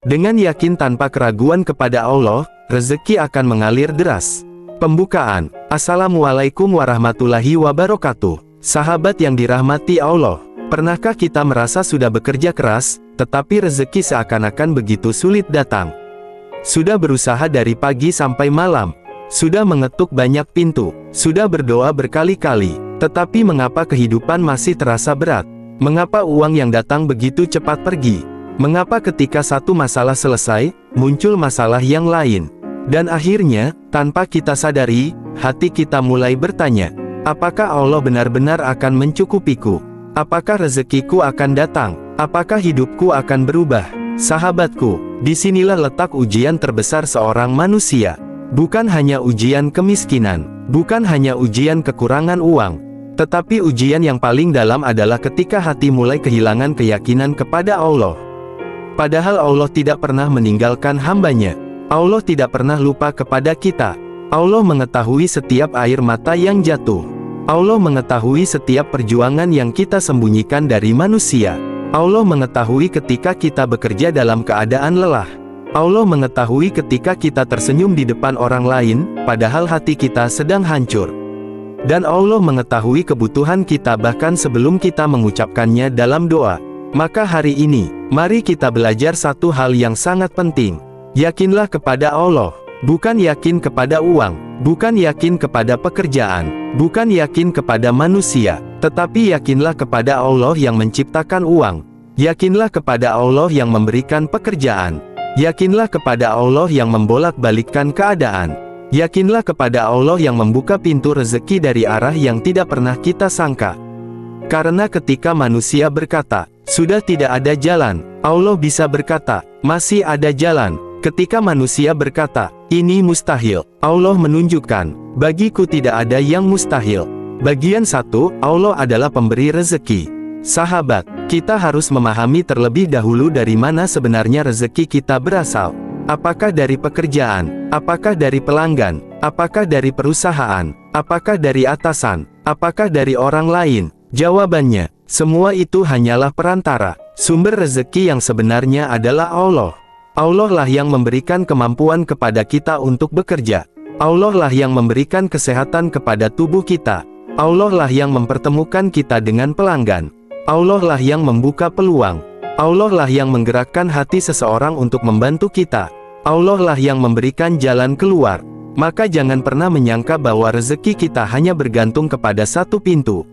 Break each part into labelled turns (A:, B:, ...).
A: Dengan yakin tanpa keraguan kepada Allah, rezeki akan mengalir deras. Pembukaan. Assalamualaikum warahmatullahi wabarakatuh. Sahabat yang dirahmati Allah, pernahkah kita merasa sudah bekerja keras, tetapi rezeki seakan-akan begitu sulit datang? Sudah berusaha dari pagi sampai malam, sudah mengetuk banyak pintu, sudah berdoa berkali-kali, tetapi mengapa kehidupan masih terasa berat? Mengapa uang yang datang begitu cepat pergi? Mengapa ketika satu masalah selesai, muncul masalah yang lain? Dan akhirnya, tanpa kita sadari, hati kita mulai bertanya, apakah Allah benar-benar akan mencukupiku? Apakah rezekiku akan datang? Apakah hidupku akan berubah? Sahabatku, disinilah letak ujian terbesar seorang manusia. Bukan hanya ujian kemiskinan, bukan hanya ujian kekurangan uang, tetapi ujian yang paling dalam adalah ketika hati mulai kehilangan keyakinan kepada Allah. Padahal Allah tidak pernah meninggalkan hambanya. Allah tidak pernah lupa kepada kita. Allah mengetahui setiap air mata yang jatuh. Allah mengetahui setiap perjuangan yang kita sembunyikan dari manusia. Allah mengetahui ketika kita bekerja dalam keadaan lelah. Allah mengetahui ketika kita tersenyum di depan orang lain, padahal hati kita sedang hancur. Dan Allah mengetahui kebutuhan kita bahkan sebelum kita mengucapkannya dalam doa. Maka hari ini, mari kita belajar satu hal yang sangat penting. Yakinlah kepada Allah, bukan yakin kepada uang, bukan yakin kepada pekerjaan, bukan yakin kepada manusia, tetapi yakinlah kepada Allah yang menciptakan uang. Yakinlah kepada Allah yang memberikan pekerjaan. Yakinlah kepada Allah yang membolak-balikkan keadaan. Yakinlah kepada Allah yang membuka pintu rezeki dari arah yang tidak pernah kita sangka. Karena ketika manusia berkata, sudah tidak ada jalan, Allah bisa berkata, masih ada jalan. Ketika manusia berkata, ini mustahil, Allah menunjukkan, bagiku tidak ada yang mustahil. Bagian 1, Allah adalah pemberi rezeki. Sahabat, kita harus memahami terlebih dahulu dari mana sebenarnya rezeki kita berasal. Apakah dari pekerjaan? Apakah dari pelanggan? Apakah dari perusahaan? Apakah dari atasan? Apakah dari orang lain? Jawabannya, semua itu hanyalah perantara. Sumber rezeki yang sebenarnya adalah Allah. Allah lah yang memberikan kemampuan kepada kita untuk bekerja. Allah lah yang memberikan kesehatan kepada tubuh kita. Allah lah yang mempertemukan kita dengan pelanggan. Allah lah yang membuka peluang. Allah lah yang menggerakkan hati seseorang untuk membantu kita. Allah lah yang memberikan jalan keluar. Maka jangan pernah menyangka bahwa rezeki kita hanya bergantung kepada satu pintu.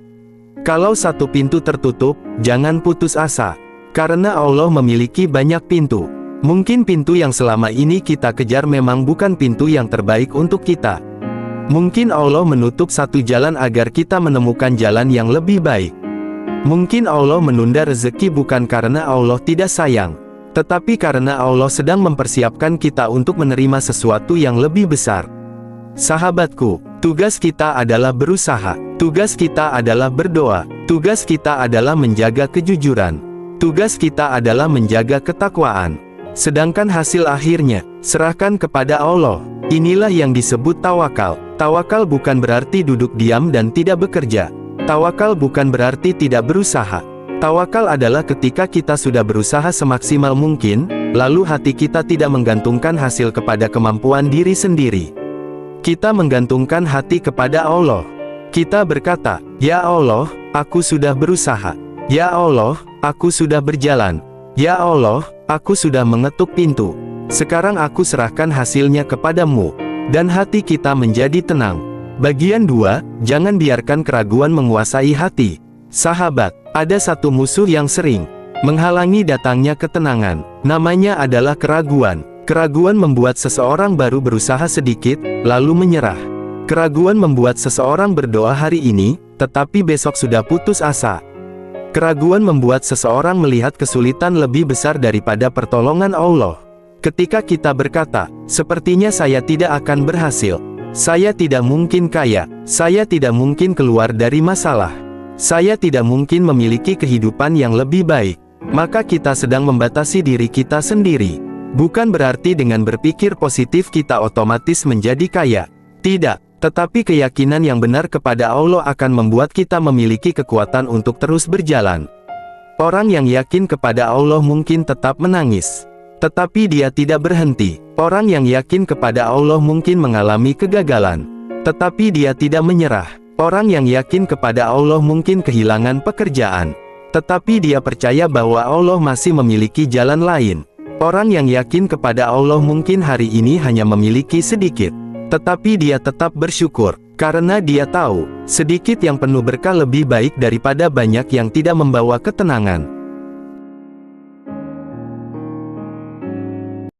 A: Kalau satu pintu tertutup, jangan putus asa. Karena Allah memiliki banyak pintu. Mungkin pintu yang selama ini kita kejar memang bukan pintu yang terbaik untuk kita. Mungkin Allah menutup satu jalan agar kita menemukan jalan yang lebih baik. Mungkin Allah menunda rezeki bukan karena Allah tidak sayang, tetapi karena Allah sedang mempersiapkan kita untuk menerima sesuatu yang lebih besar. Sahabatku, tugas kita adalah berusaha. Tugas kita adalah berdoa. Tugas kita adalah menjaga kejujuran. Tugas kita adalah menjaga ketakwaan. Sedangkan hasil akhirnya, serahkan kepada Allah. Inilah yang disebut tawakal. Tawakal bukan berarti duduk diam dan tidak bekerja. Tawakal bukan berarti tidak berusaha. Tawakal adalah ketika kita sudah berusaha semaksimal mungkin, lalu hati kita tidak menggantungkan hasil kepada kemampuan diri sendiri. Kita menggantungkan hati kepada Allah. Kita berkata, ya Allah, aku sudah berusaha. Ya Allah, aku sudah berjalan. Ya Allah, aku sudah mengetuk pintu. Sekarang aku serahkan hasilnya kepadamu. Dan hati kita menjadi tenang. Bagian 2, jangan biarkan keraguan menguasai hati. Sahabat, ada satu musuh yang sering menghalangi datangnya ketenangan. Namanya adalah keraguan. Keraguan membuat seseorang baru berusaha sedikit, lalu menyerah. Keraguan membuat seseorang berdoa hari ini, tetapi besok sudah putus asa. Keraguan membuat seseorang melihat kesulitan lebih besar daripada pertolongan Allah. Ketika kita berkata, sepertinya saya tidak akan berhasil. Saya tidak mungkin kaya, saya tidak mungkin keluar dari masalah, saya tidak mungkin memiliki kehidupan yang lebih baik. Maka kita sedang membatasi diri kita sendiri. Bukan berarti dengan berpikir positif kita otomatis menjadi kaya. Tidak, tetapi keyakinan yang benar kepada Allah akan membuat kita memiliki kekuatan untuk terus berjalan. Orang yang yakin kepada Allah mungkin tetap menangis. Tetapi dia tidak berhenti. Orang yang yakin kepada Allah mungkin mengalami kegagalan, tetapi dia tidak menyerah. Orang yang yakin kepada Allah mungkin kehilangan pekerjaan, tetapi dia percaya bahwa Allah masih memiliki jalan lain. Orang yang yakin kepada Allah mungkin hari ini hanya memiliki sedikit, tetapi dia tetap bersyukur, karena dia tahu, sedikit yang penuh berkah lebih baik daripada banyak yang tidak membawa ketenangan.